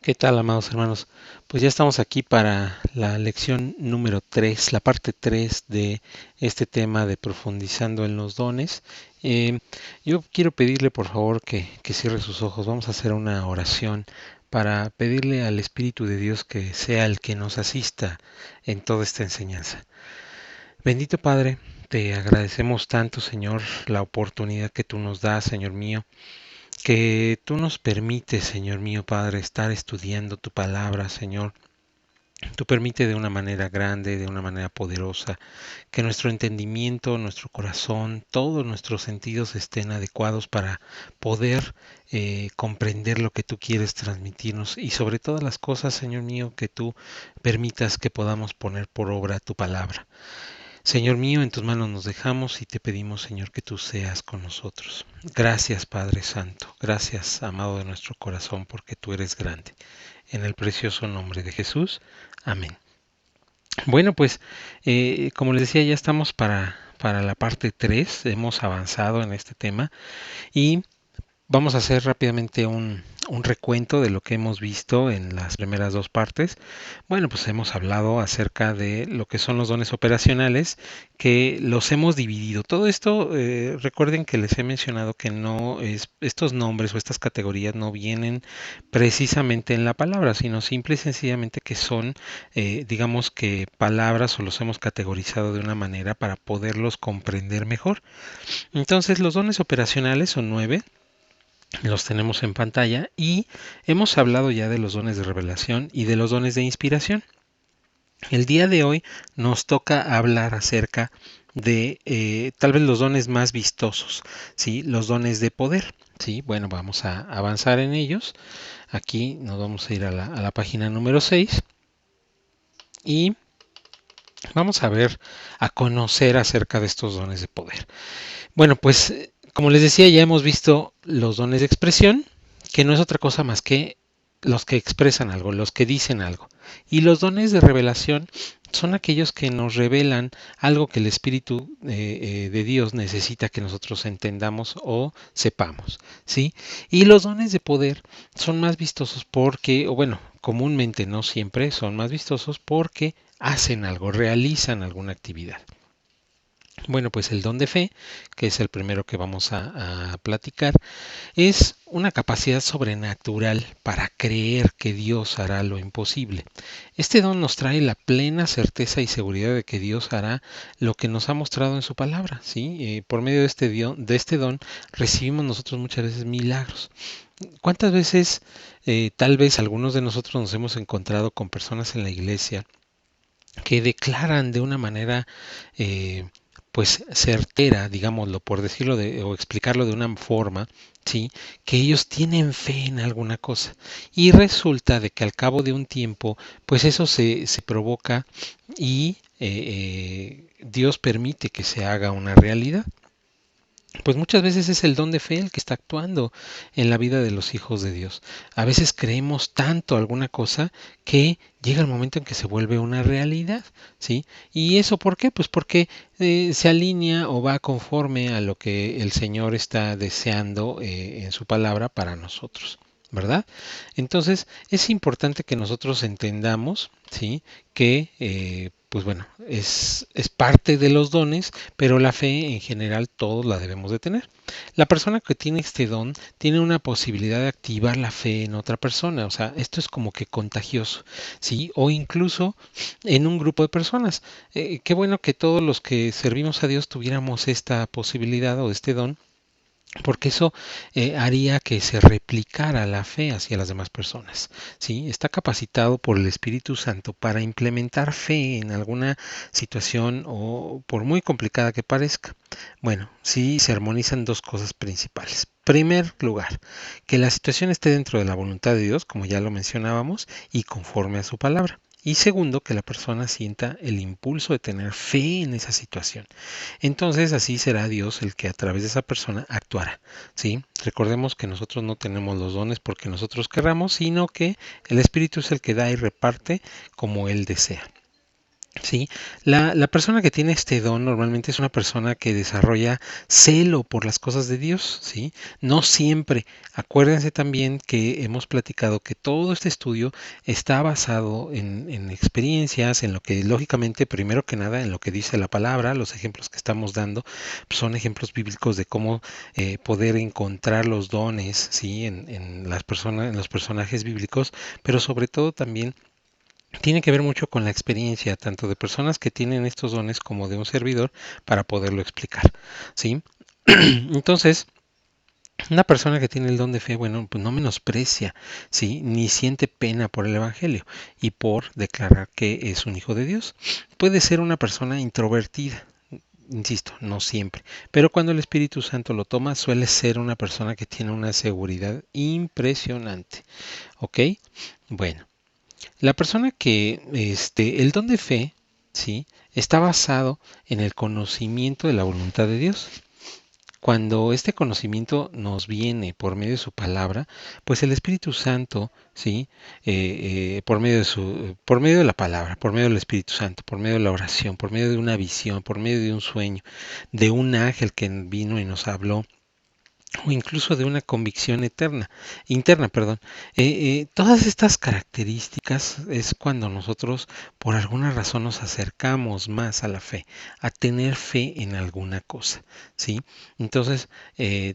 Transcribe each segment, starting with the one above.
¿Qué tal, amados hermanos? Pues ya estamos aquí para la lección número 3, la parte 3 de este tema de profundizando en los dones. Eh, yo quiero pedirle por favor que cierre sus ojos. Vamos a hacer una oración para pedirle al Espíritu de Dios que sea el que nos asista en toda esta enseñanza. Bendito Padre, te agradecemos tanto, Señor, la oportunidad que tú nos das, Señor mío, que tú nos permites, Señor mío Padre, estar estudiando tu palabra, Señor. Tú permite de una manera grande, de una manera poderosa, que nuestro entendimiento, nuestro corazón, todos nuestros sentidos estén adecuados para poder comprender lo que tú quieres transmitirnos y sobre todas las cosas, Señor mío, que tú permitas que podamos poner por obra tu palabra. Señor mío, en tus manos nos dejamos y te pedimos, Señor, que tú seas con nosotros. Gracias, Padre Santo. Gracias, amado de nuestro corazón, porque tú eres grande. En el precioso nombre de Jesús. Amén. Bueno, pues, como les decía, ya estamos para la parte 3. Hemos avanzado en este tema y vamos a hacer rápidamente un recuento de lo que hemos visto en las primeras dos partes. Bueno, pues hemos hablado acerca de lo que son los dones operacionales, que los hemos dividido. Todo esto, recuerden que les he mencionado que no es, estos nombres o estas categorías no vienen precisamente en la palabra, sino simple y sencillamente que son, digamos que palabras o los hemos categorizado de una manera para poderlos comprender mejor. Entonces, los dones operacionales son 9. Los tenemos en pantalla y hemos hablado ya de los dones de revelación y de los dones de inspiración. El día de hoy nos toca hablar acerca de tal vez los dones más vistosos, ¿sí? Los dones de poder. ¿Sí? Bueno, vamos a avanzar en ellos. Aquí nos vamos a ir a la página número 6 y vamos a ver, a conocer acerca de estos dones de poder. Bueno, pues como les decía, ya hemos visto los dones de expresión, que no es otra cosa más que los que expresan algo, los que dicen algo. Y los dones de revelación son aquellos que nos revelan algo que el Espíritu de Dios necesita que nosotros entendamos o sepamos, ¿sí? Y los dones de poder son más vistosos porque, o bueno, comúnmente no siempre son más vistosos porque hacen algo, realizan alguna actividad. Bueno, pues el don de fe, que es el primero que vamos a platicar, es una capacidad sobrenatural para creer que Dios hará lo imposible. Este don nos trae la plena certeza y seguridad de que Dios hará lo que nos ha mostrado en su palabra. ¿Sí? Por medio de este don recibimos nosotros muchas veces milagros. ¿Cuántas veces tal vez algunos de nosotros nos hemos encontrado con personas en la iglesia que declaran de una manera pues certera, digámoslo, por decirlo o explicarlo de una forma, sí, que ellos tienen fe en alguna cosa y resulta de que al cabo de un tiempo, pues eso se provoca y Dios permite que se haga una realidad. Pues muchas veces es el don de fe el que está actuando en la vida de los hijos de Dios. A veces creemos tanto alguna cosa que llega el momento en que se vuelve una realidad, ¿sí? ¿Y eso por qué? Pues porque se alinea o va conforme a lo que el Señor está deseando en su palabra para nosotros. ¿Verdad? Entonces es importante que nosotros entendamos, ¿sí? Que pues bueno, es parte de los dones, pero la fe en general todos la debemos de tener. La persona que tiene este don tiene una posibilidad de activar la fe en otra persona, o sea, esto es como que contagioso, ¿sí? O incluso en un grupo de personas. Qué bueno que todos los que servimos a Dios tuviéramos esta posibilidad o este don, porque eso haría que se replicara la fe hacia las demás personas. ¿Sí? Está capacitado por el Espíritu Santo para implementar fe en alguna situación o por muy complicada que parezca. Bueno, sí se armonizan dos cosas principales. Primer lugar, que la situación esté dentro de la voluntad de Dios, como ya lo mencionábamos, y conforme a su palabra. Y segundo, que la persona sienta el impulso de tener fe en esa situación. Entonces así será Dios el que a través de esa persona actuará. ¿Sí? Recordemos que nosotros no tenemos los dones porque nosotros querramos, sino que el Espíritu es el que da y reparte como Él desea. Sí, la persona que tiene este don normalmente es una persona que desarrolla celo por las cosas de Dios, ¿sí? No siempre. Acuérdense también que hemos platicado que todo este estudio está basado en experiencias, en lo que lógicamente, primero que nada, en lo que dice la palabra. Los ejemplos que estamos dando pues, son ejemplos bíblicos de cómo poder encontrar los dones, ¿sí? En las personas, en los personajes bíblicos, pero sobre todo también tiene que ver mucho con la experiencia, tanto de personas que tienen estos dones como de un servidor, para poderlo explicar, ¿sí? Entonces, una persona que tiene el don de fe, bueno, pues no menosprecia, ¿sí? Ni siente pena por el Evangelio y por declarar que es un hijo de Dios. Puede ser una persona introvertida, insisto, no siempre, pero cuando el Espíritu Santo lo toma, suele ser una persona que tiene una seguridad impresionante, ¿ok? Bueno. La persona que, el don de fe, ¿sí? Está basado en el conocimiento de la voluntad de Dios. Cuando este conocimiento nos viene por medio de su palabra, pues el Espíritu Santo, ¿sí? Por medio de la palabra, por medio del Espíritu Santo, por medio de la oración, por medio de una visión, por medio de un sueño, de un ángel que vino y nos habló, o incluso de una convicción interna, perdón. Todas estas características es cuando nosotros por alguna razón nos acercamos más a la fe, a tener fe en alguna cosa, ¿sí? Entonces,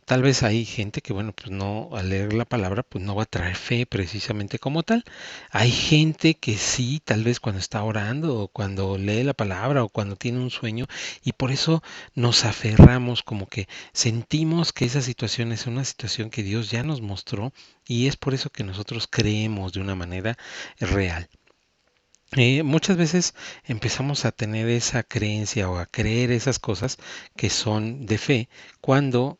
tal vez hay gente que, bueno, pues no, al leer la palabra, pues no va a traer fe precisamente como tal. Hay gente que sí, tal vez cuando está orando o cuando lee la palabra o cuando tiene un sueño, y por eso nos aferramos como que sentimos que esa situación es una situación que Dios ya nos mostró y es por eso que nosotros creemos de una manera real. Muchas veces empezamos a tener esa creencia o a creer esas cosas que son de fe cuando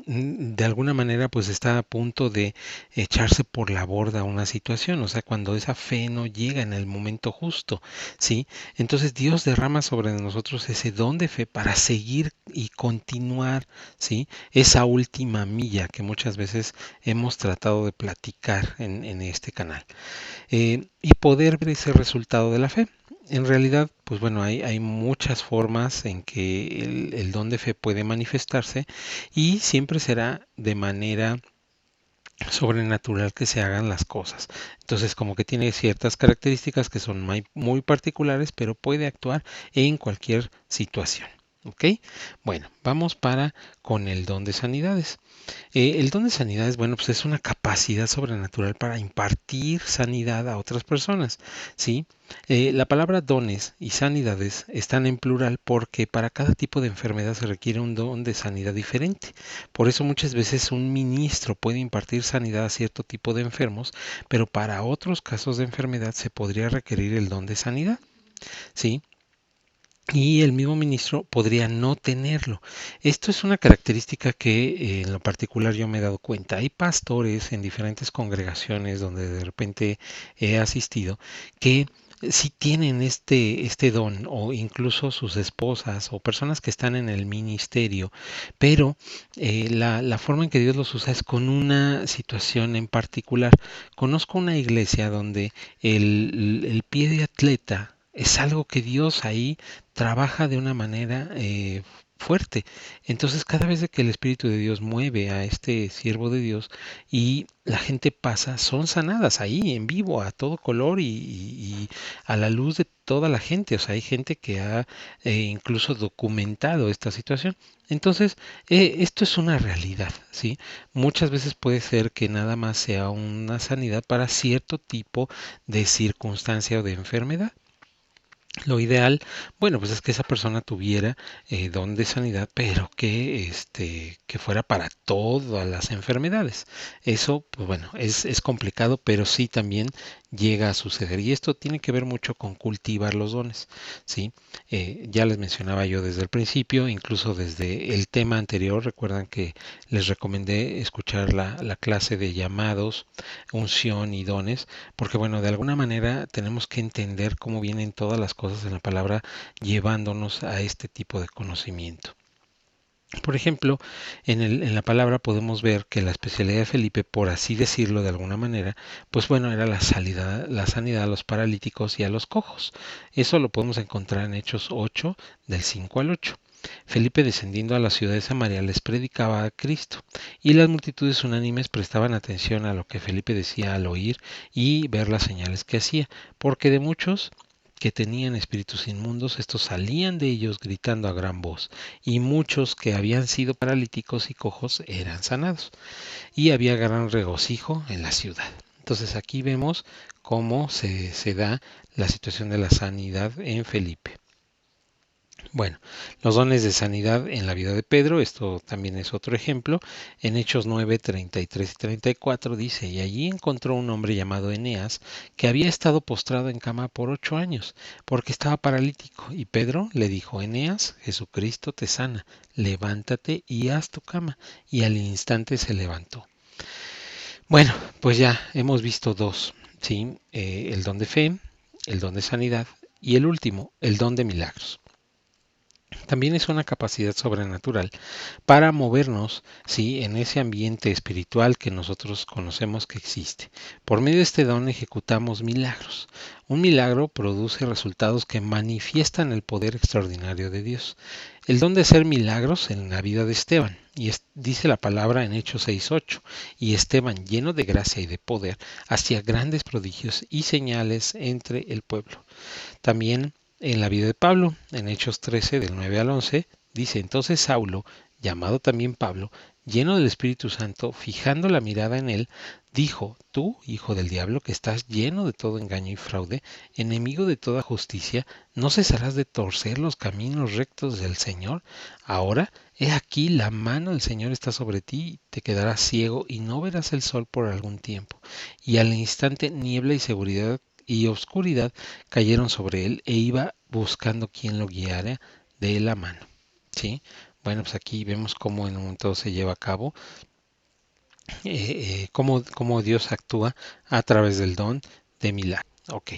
de alguna manera pues está a punto de echarse por la borda una situación, o sea, cuando esa fe no llega en el momento justo, ¿sí? Entonces Dios derrama sobre nosotros ese don de fe para seguir y continuar, ¿sí? Esa última milla que muchas veces hemos tratado de platicar en este canal y poder ver ese resultado de la fe. En realidad, pues bueno, hay muchas formas en que el don de fe puede manifestarse y siempre será de manera sobrenatural que se hagan las cosas. Entonces, como que tiene ciertas características que son muy particulares, pero puede actuar en cualquier situación. ¿Ok? Bueno, vamos para con el don de sanidades. El don de sanidad es, bueno, pues es una capacidad sobrenatural para impartir sanidad a otras personas, ¿sí? La palabra dones y sanidades están en plural porque para cada tipo de enfermedad se requiere un don de sanidad diferente. Por eso muchas veces un ministro puede impartir sanidad a cierto tipo de enfermos, pero para otros casos de enfermedad se podría requerir el don de sanidad, ¿sí? Y el mismo ministro podría no tenerlo. Esto es una característica que en lo particular yo me he dado cuenta. Hay pastores en diferentes congregaciones donde de repente he asistido que sí tienen este don o incluso sus esposas o personas que están en el ministerio, pero la forma en que Dios los usa es con una situación en particular. Conozco una iglesia donde el pie de atleta es algo que Dios ahí trabaja de una manera fuerte. Entonces, cada vez de que el Espíritu de Dios mueve a este siervo de Dios y la gente pasa, son sanadas ahí en vivo, a todo color y a la luz de toda la gente. O sea, hay gente que ha incluso documentado esta situación. Entonces, esto es una realidad, ¿sí? Muchas veces puede ser que nada más sea una sanidad para cierto tipo de circunstancia o de enfermedad. Lo ideal, bueno, pues es que esa persona tuviera don de sanidad, pero que fuera para todas las enfermedades. Eso, pues bueno, es complicado, pero sí también llega a suceder. Y esto tiene que ver mucho con cultivar los dones, ¿sí? Ya les mencionaba yo desde el principio, incluso desde el tema anterior, recuerdan que les recomendé escuchar la clase de llamados, unción y dones porque bueno, de alguna manera tenemos que entender cómo vienen todas las cosas en la palabra llevándonos a este tipo de conocimiento. Por ejemplo, en la palabra podemos ver que la especialidad de Felipe, por así decirlo de alguna manera, pues bueno, era la sanidad a los paralíticos y a los cojos. Eso lo podemos encontrar en Hechos 8, del 5 al 8. Felipe, descendiendo a la ciudad de Samaria, les predicaba a Cristo, y las multitudes unánimes prestaban atención a lo que Felipe decía al oír y ver las señales que hacía, porque de muchos que tenían espíritus inmundos, estos salían de ellos gritando a gran voz, y muchos que habían sido paralíticos y cojos eran sanados, y había gran regocijo en la ciudad. Entonces aquí vemos cómo se da la situación de la sanidad en Felipe. Bueno, los dones de sanidad en la vida de Pedro, esto también es otro ejemplo. En Hechos 9, 33 y 34 dice, y allí encontró un hombre llamado Eneas, que había estado postrado en cama por 8 años, porque estaba paralítico. Y Pedro le dijo, Eneas, Jesucristo te sana, levántate y haz tu cama. Y al instante se levantó. Bueno, pues ya hemos visto dos, ¿sí? El don de fe, el don de sanidad y el último, el don de milagros. También es una capacidad sobrenatural para movernos, ¿sí? En ese ambiente espiritual que nosotros conocemos que existe. Por medio de este don ejecutamos milagros. Un milagro produce resultados que manifiestan el poder extraordinario de Dios. El don de hacer milagros en la vida de Esteban. Y dice la palabra en Hechos 6:8, y Esteban, lleno de gracia y de poder, hacía grandes prodigios y señales entre el pueblo. También en la vida de Pablo, en Hechos 13, del 9 al 11, dice, entonces Saulo, llamado también Pablo, lleno del Espíritu Santo, fijando la mirada en él, dijo, tú, hijo del diablo, que estás lleno de todo engaño y fraude, enemigo de toda justicia, ¿no cesarás de torcer los caminos rectos del Señor? Ahora, he aquí, la mano del Señor está sobre ti, te quedarás ciego y no verás el sol por algún tiempo. Y al instante niebla y seguridad y oscuridad cayeron sobre él e iba buscando quien lo guiara de la mano. ¿Sí? Bueno, pues aquí vemos cómo en un momento se lleva a cabo, cómo Dios actúa a través del don de milagro. Ok,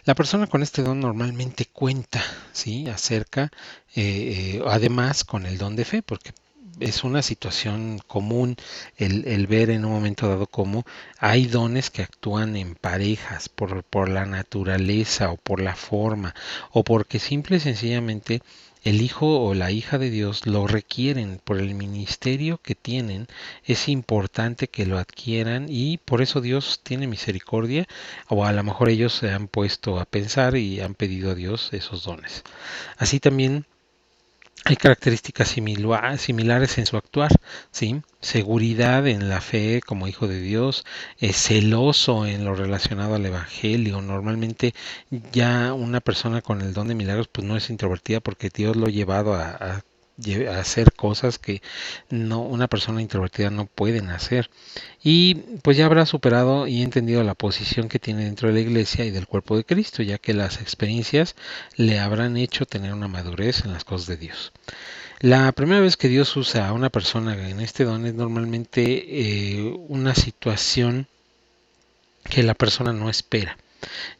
la persona con este don normalmente cuenta, ¿sí? Acerca, además con el don de fe, porque es una situación común el ver en un momento dado cómo hay dones que actúan en parejas por la naturaleza o por la forma o porque simple y sencillamente el hijo o la hija de Dios lo requieren por el ministerio que tienen, es importante que lo adquieran y por eso Dios tiene misericordia o a lo mejor ellos se han puesto a pensar y han pedido a Dios esos dones. Así también hay características similares en su actuar, ¿sí? Seguridad en la fe como hijo de Dios, celoso en lo relacionado al Evangelio. Normalmente ya una persona con el don de milagros pues no es introvertida porque Dios lo ha llevado a hacer cosas que no una persona introvertida no pueden hacer y pues ya habrá superado y entendido la posición que tiene dentro de la iglesia y del cuerpo de Cristo, ya que las experiencias le habrán hecho tener una madurez en las cosas de Dios. La primera vez que Dios usa a una persona en este don es normalmente una situación que la persona no espera,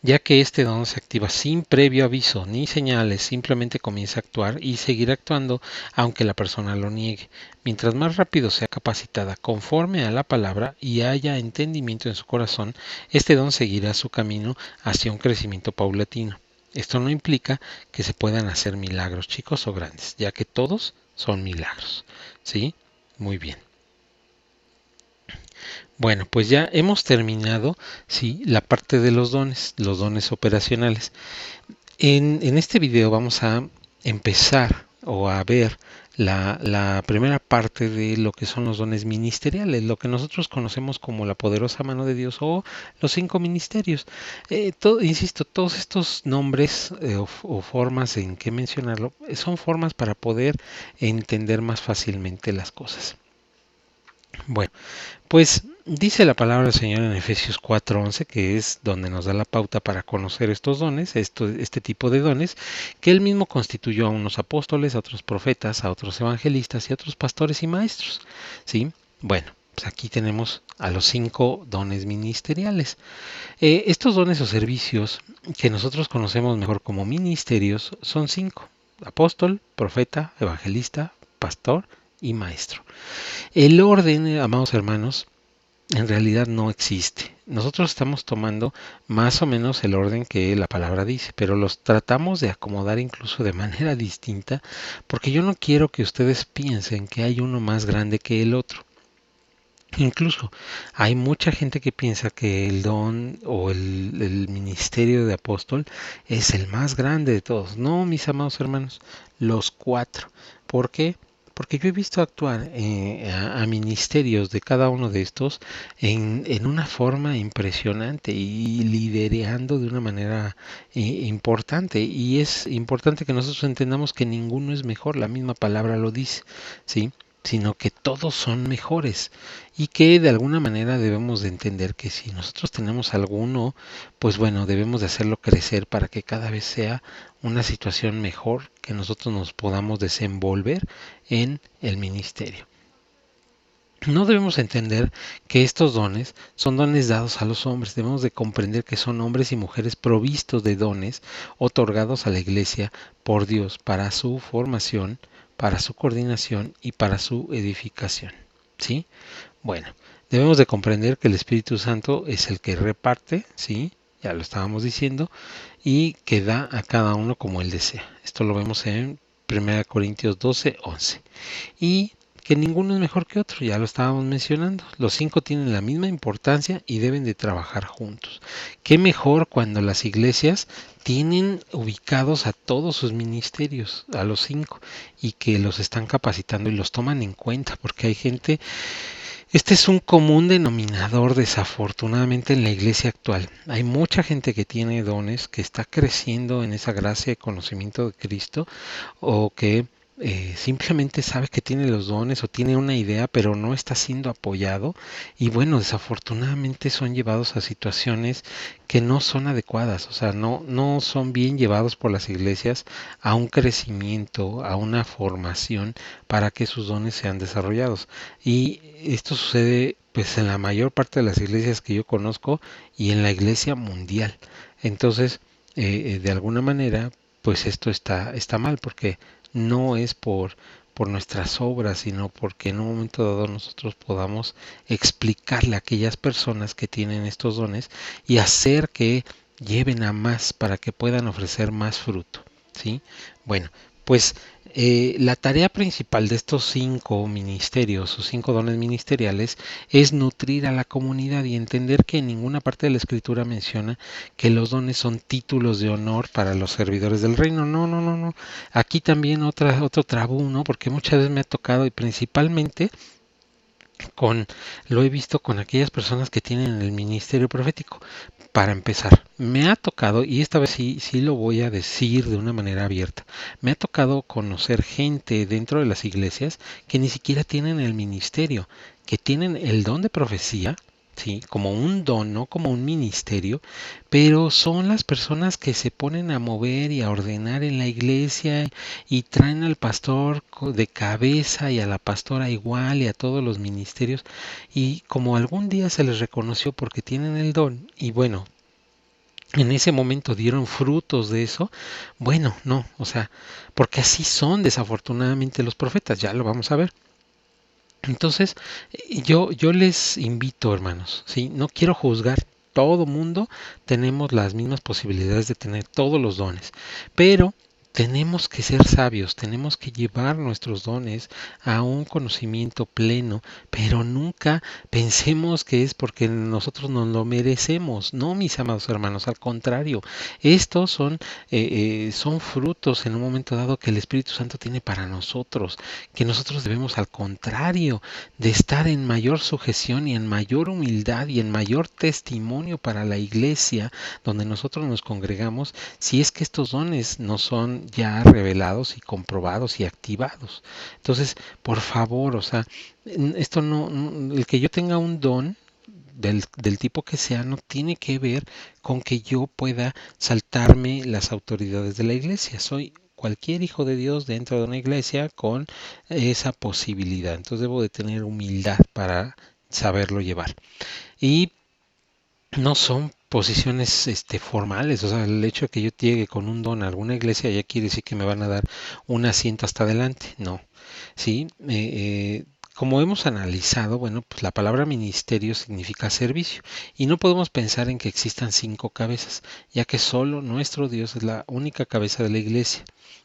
ya que este don se activa sin previo aviso ni señales, simplemente comienza a actuar y seguirá actuando aunque la persona lo niegue. Mientras más rápido sea capacitada conforme a la palabra y haya entendimiento en su corazón, este don seguirá su camino hacia un crecimiento paulatino. Esto no implica que se puedan hacer milagros chicos o grandes, ya que todos son milagros. ¿Sí? Muy bien. Bueno, pues ya hemos terminado, sí, la parte de los dones operacionales. En este video vamos a empezar o a ver la primera parte de lo que son los dones ministeriales, lo que nosotros conocemos como la poderosa mano de Dios o los 5 ministerios. Insisto, todos estos nombres o formas en que mencionarlo son formas para poder entender más fácilmente las cosas. Bueno, pues dice la palabra del Señor en Efesios 4:11, que es donde nos da la pauta para conocer estos dones, este tipo de dones, que Él mismo constituyó a unos apóstoles, a otros profetas, a otros evangelistas y a otros pastores y maestros. ¿Sí? Bueno, pues aquí tenemos a los 5 dones ministeriales. Estos dones o servicios que nosotros conocemos mejor como ministerios son 5: apóstol, profeta, evangelista, pastor y maestro. El orden, amados hermanos, en realidad no existe. Nosotros estamos tomando más o menos el orden que la palabra dice, pero los tratamos de acomodar incluso de manera distinta, porque yo no quiero que ustedes piensen que hay uno más grande que el otro. Incluso hay mucha gente que piensa que el don o el ministerio de apóstol es el más grande de todos. No, mis amados hermanos, los cuatro. ¿Por qué? Porque yo he visto actuar a ministerios de cada uno de estos en una forma impresionante y liderando de una manera importante. Y es importante que nosotros entendamos que ninguno es mejor, la misma palabra lo dice, ¿sí? Sino que todos son mejores y que de alguna manera debemos de entender que si nosotros tenemos alguno, pues bueno, debemos de hacerlo crecer para que cada vez sea una situación mejor, que nosotros nos podamos desenvolver en el ministerio. No debemos entender que estos dones son dones dados a los hombres. Debemos de comprender que son hombres y mujeres provistos de dones otorgados a la iglesia por Dios para su formación, para su coordinación y para su edificación. ¿Sí? Bueno, debemos de comprender que el Espíritu Santo es el que reparte, ¿sí? Ya lo estábamos diciendo, y que da a cada uno como él desea. Esto lo vemos en 1 Corintios 12, 11. Y que ninguno es mejor que otro, ya lo estábamos mencionando. Los 5 tienen la misma importancia y deben de trabajar juntos. Qué mejor cuando las iglesias tienen ubicados a todos sus ministerios, a los 5, y que los están capacitando y los toman en cuenta, porque hay gente. Este es un común denominador, desafortunadamente, en la iglesia actual. Hay mucha gente que tiene dones, que está creciendo en esa gracia y conocimiento de Cristo, o que simplemente sabe que tiene los dones o tiene una idea, pero no está siendo apoyado. Y bueno, desafortunadamente son llevados a situaciones que no son adecuadas, o sea, no son bien llevados por las iglesias a un crecimiento, a una formación para que sus dones sean desarrollados. Y esto sucede pues en la mayor parte de las iglesias que yo conozco y en la iglesia mundial. Entonces, de alguna manera, pues esto está mal porque no es por nuestras obras, sino porque en un momento dado nosotros podamos explicarle a aquellas personas que tienen estos dones y hacer que lleven a más para que puedan ofrecer más fruto, ¿sí? Bueno, pues la tarea principal de estos 5 ministerios o 5 dones ministeriales es nutrir a la comunidad y entender que en ninguna parte de la escritura menciona que los dones son títulos de honor para los servidores del reino. No, no, no, no. Aquí también otro trabú, ¿no? Porque muchas veces me ha tocado y principalmente lo he visto con aquellas personas que tienen el ministerio profético. Para empezar, me ha tocado, y esta vez sí lo voy a decir de una manera abierta, me ha tocado conocer gente dentro de las iglesias que ni siquiera tienen el ministerio, que tienen el don de profecía, sí, como un don, no como un ministerio, pero son las personas que se ponen a mover y a ordenar en la iglesia y traen al pastor de cabeza y a la pastora igual y a todos los ministerios, y como algún día se les reconoció porque tienen el don y bueno, en ese momento dieron frutos de eso, bueno, no, o sea, porque así son desafortunadamente los profetas, ya lo vamos a ver. Entonces, yo les invito, hermanos, ¿sí? No quiero juzgar. Todo mundo tenemos las mismas posibilidades de tener todos los dones, pero tenemos que ser sabios, tenemos que llevar nuestros dones a un conocimiento pleno, pero nunca pensemos que es porque nosotros nos lo merecemos. No, mis amados hermanos, al contrario, estos son frutos en un momento dado que el Espíritu Santo tiene para nosotros, que nosotros debemos al contrario de estar en mayor sujeción y en mayor humildad y en mayor testimonio para la iglesia donde nosotros nos congregamos, si es que estos dones no son ya revelados y comprobados y activados. Entonces, por favor, o sea, esto el que yo tenga un don del tipo que sea, no tiene que ver con que yo pueda saltarme las autoridades de la iglesia. Soy cualquier hijo de Dios dentro de una iglesia con esa posibilidad. Entonces debo de tener humildad para saberlo llevar. Y no son posiciones formales. O sea, el hecho de que yo llegue con un don a alguna iglesia ya quiere decir que me van a dar un asiento hasta adelante. No, ¿sí? Como hemos analizado, bueno, pues la palabra ministerio significa servicio y no podemos pensar en que existan cinco cabezas, ya que solo nuestro Dios es la única cabeza de la iglesia.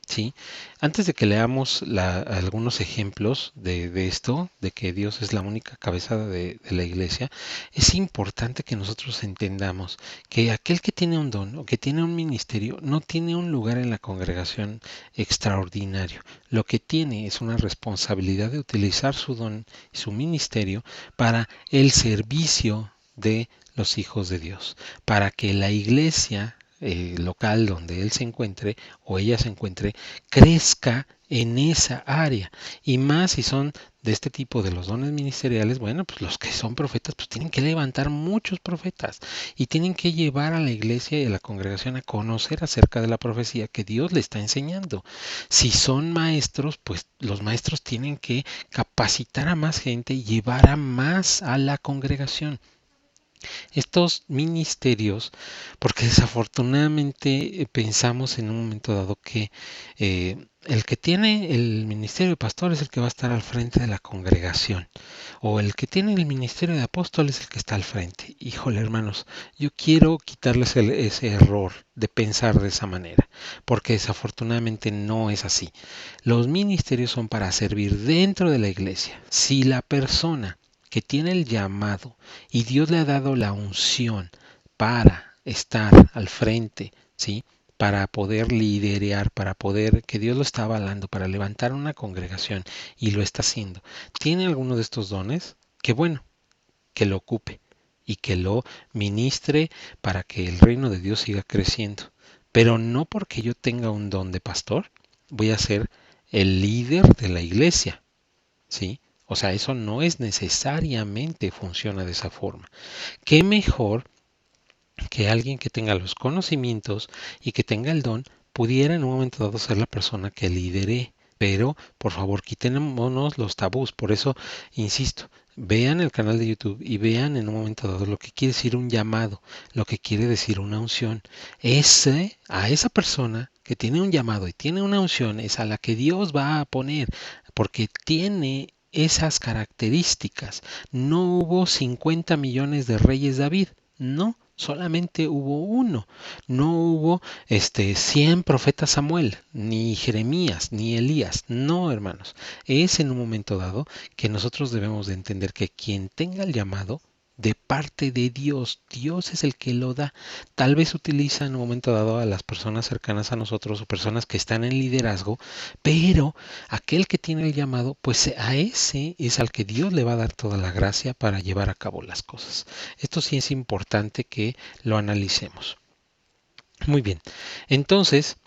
¿Sí? Antes de que leamos algunos ejemplos de esto, de que Dios es la única cabeza de la iglesia, es importante que nosotros entendamos que aquel que tiene un don o que tiene un ministerio no tiene un lugar en la congregación extraordinario. Lo que tiene es una responsabilidad de utilizar su don y su ministerio para el servicio de los hijos de Dios, para que la iglesia local donde él se encuentre o ella se encuentre crezca en esa área. Y más si son de este tipo de los dones ministeriales, bueno, pues los que son profetas, pues tienen que levantar muchos profetas y tienen que llevar a la iglesia y a la congregación a conocer acerca de la profecía que Dios le está enseñando. Si son maestros, pues los maestros tienen que capacitar a más gente y llevar a más a la congregación. Estos ministerios, porque desafortunadamente pensamos en un momento dado que el que tiene el ministerio de pastor es el que va a estar al frente de la congregación, o el que tiene el ministerio de apóstol es el que está al frente. Híjole, hermanos, yo quiero quitarles ese error de pensar de esa manera, porque desafortunadamente no es así. Los ministerios son para servir dentro de la iglesia. Si la persona que tiene el llamado y Dios le ha dado la unción para estar al frente, ¿sí? Para poder liderear, para poder, que Dios lo está avalando, para levantar una congregación y lo está haciendo. ¿Tiene alguno de estos dones? Qué bueno, que lo ocupe y que lo ministre para que el reino de Dios siga creciendo. Pero no porque yo tenga un don de pastor, voy a ser el líder de la iglesia, ¿sí? O sea, eso no es necesariamente funciona de esa forma. ¿Qué mejor que alguien que tenga los conocimientos y que tenga el don pudiera en un momento dado ser la persona que lidere? Pero, por favor, quítemonos los tabús. Por eso, insisto, vean el canal de YouTube y vean en un momento dado lo que quiere decir un llamado, lo que quiere decir una unción. A esa persona que tiene un llamado y tiene una unción es a la que Dios va a poner, porque tiene esas características. No hubo 50 millones de reyes David, no, solamente hubo uno. No hubo 100 profetas Samuel, ni Jeremías, ni Elías. No, hermanos. Es en un momento dado que nosotros debemos de entender que quien tenga el llamado de parte de Dios, Dios es el que lo da. Tal vez utiliza en un momento dado a las personas cercanas a nosotros o personas que están en liderazgo, pero aquel que tiene el llamado, pues a ese es al que Dios le va a dar toda la gracia para llevar a cabo las cosas. Esto sí es importante que lo analicemos. Muy bien, entonces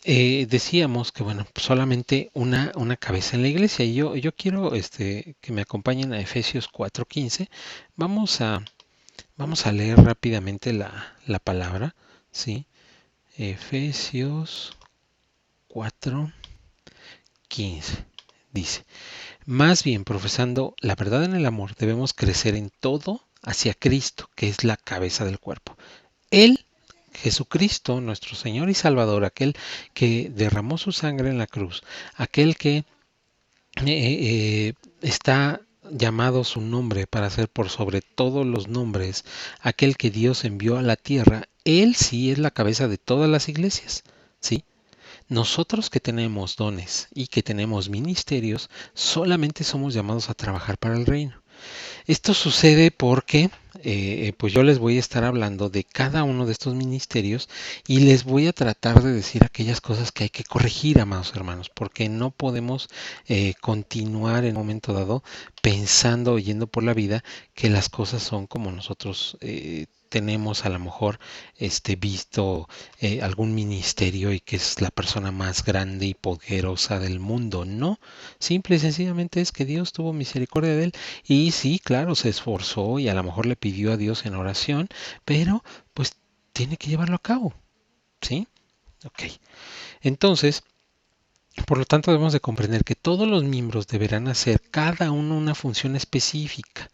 decíamos que bueno, solamente una cabeza en la iglesia. Y yo quiero que me acompañen a Efesios 4:15. Vamos a, vamos a leer rápidamente la palabra, ¿sí? Efesios 4:15 dice: más bien, profesando la verdad en el amor, debemos crecer en todo hacia Cristo, que es la cabeza del cuerpo. Él, Jesucristo, nuestro Señor y Salvador, aquel que derramó su sangre en la cruz, aquel que está llamado su nombre para ser por sobre todos los nombres, aquel que Dios envió a la tierra, Él sí es la cabeza de todas las iglesias, ¿sí? Nosotros que tenemos dones y que tenemos ministerios, solamente somos llamados a trabajar para el reino. Esto sucede porque pues yo les voy a estar hablando de cada uno de estos ministerios y les voy a tratar de decir aquellas cosas que hay que corregir, amados hermanos, porque no podemos continuar en un momento dado pensando o yendo por la vida que las cosas son como nosotros tenemos a lo mejor visto algún ministerio y que es la persona más grande y poderosa del mundo. No, simple y sencillamente es que Dios tuvo misericordia de él y sí, claro, se esforzó y a lo mejor le pidió a Dios en oración, pero pues tiene que llevarlo a cabo, ¿sí? Ok. Entonces, por lo tanto, debemos de comprender que todos los miembros deberán hacer cada uno una función específica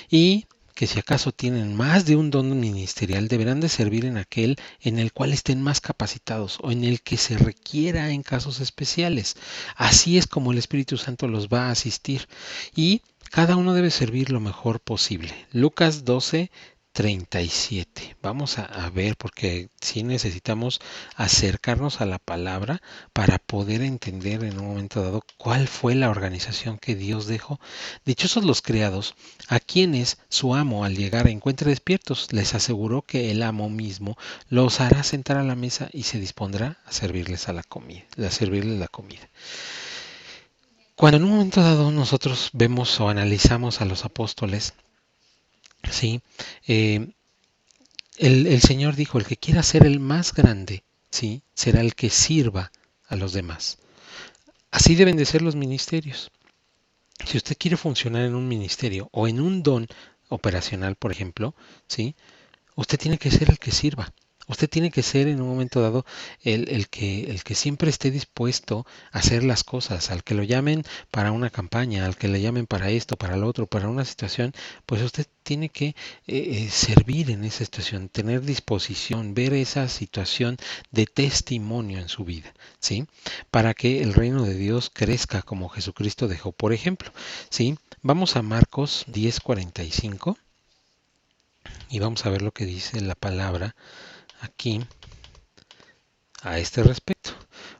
y que si acaso tienen más de un don ministerial, deberán de servir en aquel en el cual estén más capacitados o en el que se requiera en casos especiales. Así es como el Espíritu Santo los va a asistir y cada uno debe servir lo mejor posible. Lucas 12:37. Vamos a ver porque sí necesitamos acercarnos a la palabra para poder entender en un momento dado cuál fue la organización que Dios dejó. Dichosos los criados, a quienes su amo al llegar encuentre despiertos, les aseguró que el amo mismo los hará sentar a la mesa y se dispondrá a servirles a servirles la comida. Cuando en un momento dado nosotros vemos o analizamos a los apóstoles, sí, eh, el Señor dijo, el que quiera ser el más grande, sí, será el que sirva a los demás. Así deben de ser los ministerios. Si usted quiere funcionar en un ministerio o en un don operacional, por ejemplo, ¿sí? Usted tiene que ser el que sirva. Usted tiene que ser en un momento dado el que siempre esté dispuesto a hacer las cosas, al que lo llamen para una campaña, al que le llamen para esto, para lo otro, para una situación, pues usted tiene que servir en esa situación, tener disposición, ver esa situación de testimonio en su vida, ¿sí? Para que el reino de Dios crezca como Jesucristo dejó, por ejemplo, ¿sí? Vamos a Marcos 10:45 y vamos a ver lo que dice la palabra aquí a este respecto.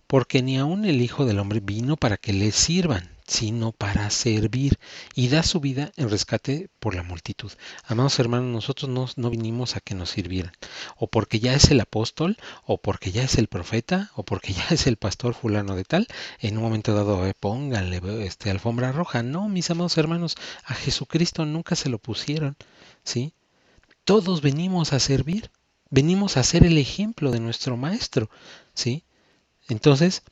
Porque ni aun el Hijo del Hombre vino para que le sirvan, sino para servir y da su vida en rescate por la multitud. Amados hermanos, nosotros no vinimos a que nos sirvieran, o porque ya es el apóstol, o porque ya es el profeta, o porque ya es el pastor fulano de tal, en un momento dado, pónganle alfombra roja. No, mis amados hermanos, a Jesucristo nunca se lo pusieron, ¿sí? Todos venimos a servir, venimos a ser el ejemplo de nuestro maestro, ¿sí? Entonces,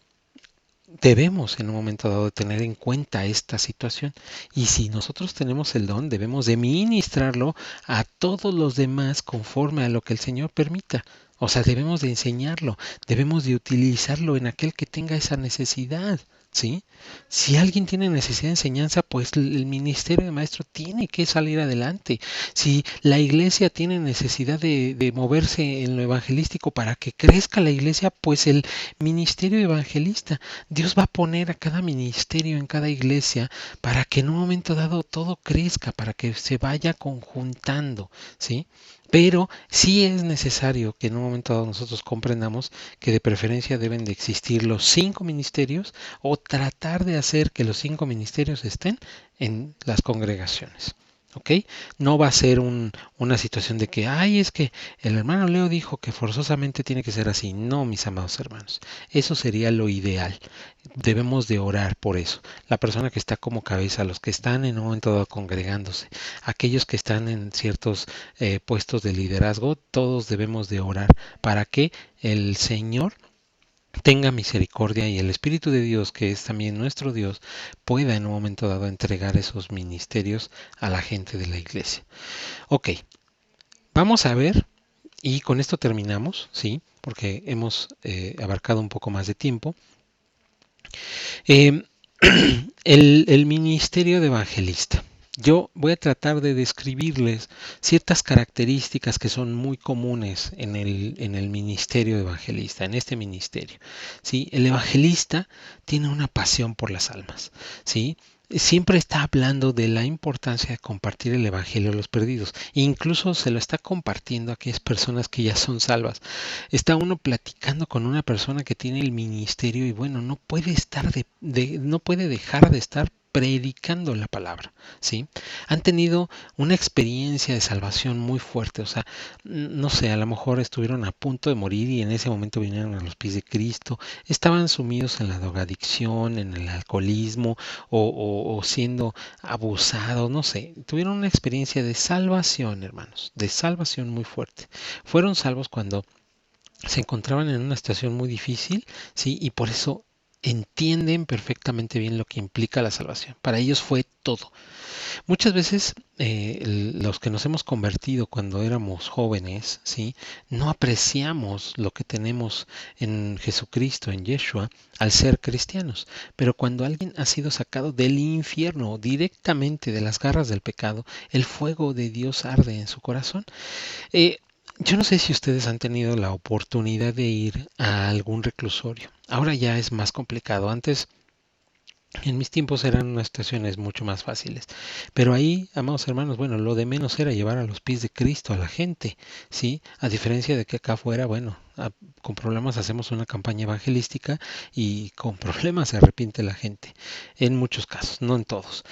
debemos en un momento dado tener en cuenta esta situación. Y si nosotros tenemos el don, debemos de ministrarlo a todos los demás conforme a lo que el Señor permita. O sea, debemos de enseñarlo, debemos de utilizarlo en aquel que tenga esa necesidad, ¿sí? Si alguien tiene necesidad de enseñanza, pues el ministerio de maestro tiene que salir adelante. Si la iglesia tiene necesidad de moverse en lo evangelístico para que crezca la iglesia, pues el ministerio evangelista. Dios va a poner a cada ministerio en cada iglesia para que en un momento dado todo crezca, para que se vaya conjuntando, ¿sí? Pero sí es necesario que en un momento dado nosotros comprendamos que de preferencia deben de existir los 5 ministerios o tratar de hacer que los 5 ministerios estén en las congregaciones. ¿Ok? No va a ser una situación de que, ay, es que el hermano Leo dijo que forzosamente tiene que ser así. No, mis amados hermanos, eso sería lo ideal. Debemos de orar por eso. La persona que está como cabeza, los que están en un momento dado congregándose, aquellos que están en ciertos puestos de liderazgo, todos debemos de orar para que el Señor tenga misericordia y el Espíritu de Dios, que es también nuestro Dios, pueda en un momento dado entregar esos ministerios a la gente de la iglesia. Ok, vamos a ver, y con esto terminamos, ¿sí? Porque hemos abarcado un poco más de tiempo. Eh, el ministerio de evangelista. Yo voy a tratar de describirles ciertas características que son muy comunes en el ministerio de evangelista, en este ministerio. ¿Sí? El evangelista tiene una pasión por las almas. ¿Sí? Siempre está hablando de la importancia de compartir el evangelio a los perdidos. Incluso se lo está compartiendo a aquellas personas que ya son salvas. Está uno platicando con una persona que tiene el ministerio y bueno, no puede estar no puede dejar de estar predicando la palabra, ¿sí? Han tenido una experiencia de salvación muy fuerte, o sea, no sé, a lo mejor estuvieron a punto de morir y en ese momento vinieron a los pies de Cristo, estaban sumidos en la drogadicción, en el alcoholismo o siendo abusados, no sé, tuvieron una experiencia de salvación, hermanos, de salvación muy fuerte. Fueron salvos cuando se encontraban en una situación muy difícil, ¿sí? Y por eso entienden perfectamente bien lo que implica la salvación. Para ellos fue todo. Muchas veces los que nos hemos convertido cuando éramos jóvenes, ¿sí? No apreciamos lo que tenemos en Jesucristo, en Yeshua, al ser cristianos. Pero cuando alguien ha sido sacado del infierno, directamente de las garras del pecado, el fuego de Dios arde en su corazón. Eh, yo no sé si ustedes han tenido la oportunidad de ir a algún reclusorio. Ahora ya es más complicado. Antes en mis tiempos eran unas situaciones mucho más fáciles. Pero ahí, amados hermanos, bueno, lo de menos era llevar a los pies de Cristo a la gente, ¿sí? A diferencia de que acá afuera, bueno, con problemas hacemos una campaña evangelística y con problemas se arrepiente la gente. En muchos casos, no en todos.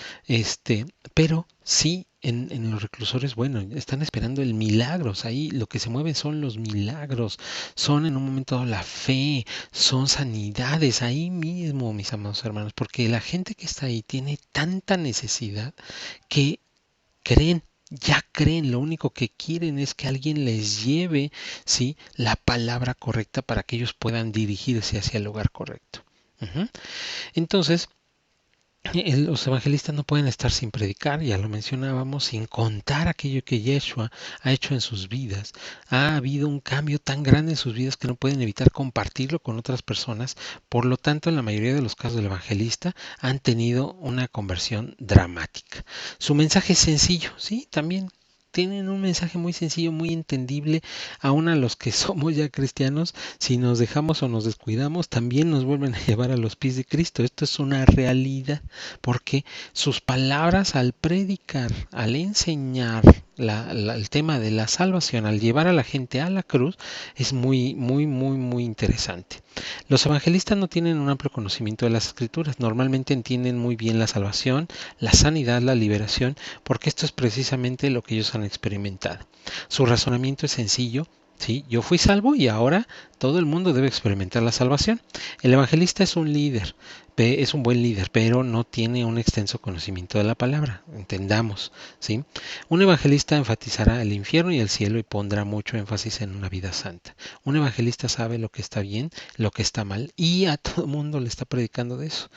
Pero sí en los reclusorios, bueno, están esperando el milagros. Ahí lo que se mueven son los milagros. Son en un momento dado la fe, son sanidades ahí mismo, mis amados hermanos, porque la gente que está ahí tiene tanta necesidad que creen, ya creen, lo único que quieren es que alguien les lleve, ¿sí? La palabra correcta para que ellos puedan dirigirse hacia el lugar correcto. Ujú. Entonces, los evangelistas no pueden estar sin predicar, ya lo mencionábamos, sin contar aquello que Yeshua ha hecho en sus vidas. Ha habido un cambio tan grande en sus vidas que no pueden evitar compartirlo con otras personas. Por lo tanto, en la mayoría de los casos del evangelista han tenido una conversión dramática. Su mensaje es sencillo, sí, también tienen un mensaje muy sencillo, muy entendible, aun a los que somos ya cristianos, si nos dejamos o nos descuidamos, también nos vuelven a llevar a los pies de Cristo. Esto es una realidad, porque sus palabras al predicar, al enseñar el tema de la salvación, al llevar a la gente a la cruz, es muy, muy, muy, muy interesante. Los evangelistas no tienen un amplio conocimiento de las escrituras, normalmente entienden muy bien la salvación, la sanidad, la liberación, porque esto es precisamente lo que ellos han experimentado. Su razonamiento es sencillo. Sí, yo fui salvo y ahora todo el mundo debe experimentar la salvación. El evangelista es un líder, es un buen líder, pero no tiene un extenso conocimiento de la palabra. Entendamos, ¿sí? Un evangelista enfatizará el infierno y el cielo y pondrá mucho énfasis en una vida santa. Un evangelista sabe lo que está bien, lo que está mal y a todo el mundo le está predicando de eso.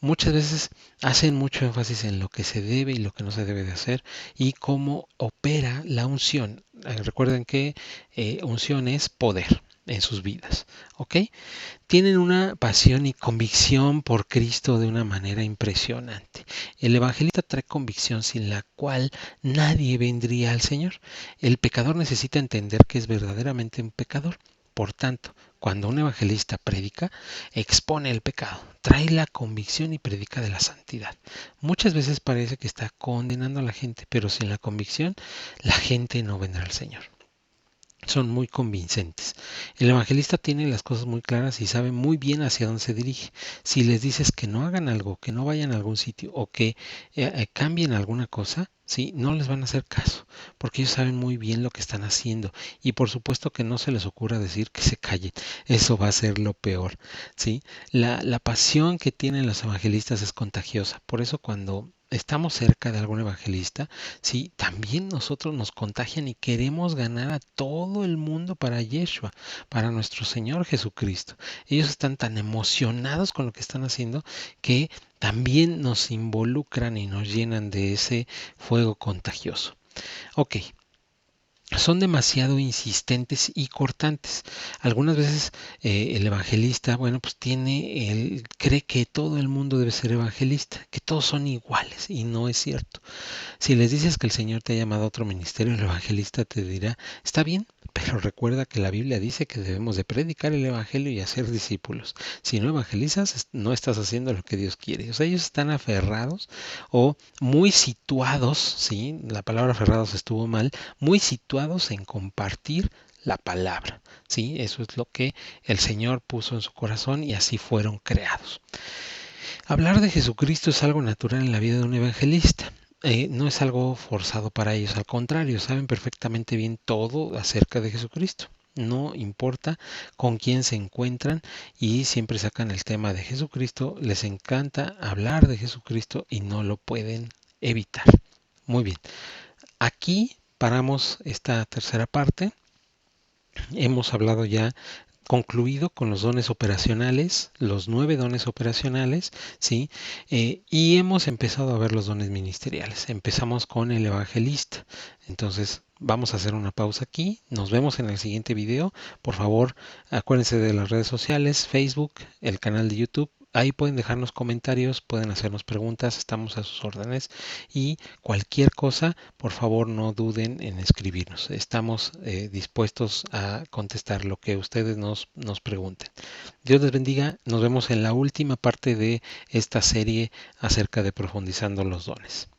Muchas veces hacen mucho énfasis en lo que se debe y lo que no se debe de hacer y cómo opera la unción. Recuerden que unción es poder en sus vidas, ¿ok? Tienen una pasión y convicción por Cristo de una manera impresionante. El evangelista trae convicción sin la cual nadie vendría al Señor. El pecador necesita entender que es verdaderamente un pecador. Por tanto, cuando un evangelista predica, expone el pecado, trae la convicción y predica de la santidad. Muchas veces parece que está condenando a la gente, pero sin la convicción, la gente no vendrá al Señor. Son muy convincentes. El evangelista tiene las cosas muy claras y sabe muy bien hacia dónde se dirige. Si les dices que no hagan algo, que no vayan a algún sitio o que cambien alguna cosa, ¿sí? No les van a hacer caso, porque ellos saben muy bien lo que están haciendo. Y por supuesto que no se les ocurra decir que se callen. Eso va a ser lo peor, ¿sí? La pasión que tienen los evangelistas es contagiosa. Por eso cuando estamos cerca de algún evangelista, sí, también nosotros nos contagian y queremos ganar a todo el mundo para Yeshua, para nuestro Señor Jesucristo. Ellos están tan emocionados con lo que están haciendo que también nos involucran y nos llenan de ese fuego contagioso. Ok, son demasiado insistentes y cortantes. Algunas veces el evangelista, bueno, pues cree que todo el mundo debe ser evangelista, que todos son iguales y no es cierto. Si les dices que el Señor te ha llamado a otro ministerio, el evangelista te dirá, está bien, pero recuerda que la Biblia dice que debemos de predicar el evangelio y hacer discípulos. Si no evangelizas, no estás haciendo lo que Dios quiere. O sea, ellos están aferrados o muy situados, ¿sí? La palabra aferrados estuvo mal, muy situados en compartir la palabra, ¿sí? Eso es lo que el Señor puso en su corazón y así fueron creados. Hablar de Jesucristo es algo natural en la vida de un evangelista. No es algo forzado para ellos, al contrario, saben perfectamente bien todo acerca de Jesucristo. No importa con quién se encuentran y siempre sacan el tema de Jesucristo. Les encanta hablar de Jesucristo y no lo pueden evitar. Muy bien, aquí paramos esta tercera parte. Hemos hablado ya concluido con los dones operacionales, los 9 dones operacionales, ¿sí? Y hemos empezado a ver los dones ministeriales. Empezamos con el evangelista. Entonces, vamos a hacer una pausa aquí. Nos vemos en el siguiente video. Por favor, acuérdense de las redes sociales, Facebook, el canal de YouTube. Ahí pueden dejarnos comentarios, pueden hacernos preguntas, estamos a sus órdenes y cualquier cosa, por favor no duden en escribirnos. Estamos dispuestos a contestar lo que ustedes nos pregunten. Dios les bendiga, nos vemos en la última parte de esta serie acerca de profundizando los dones.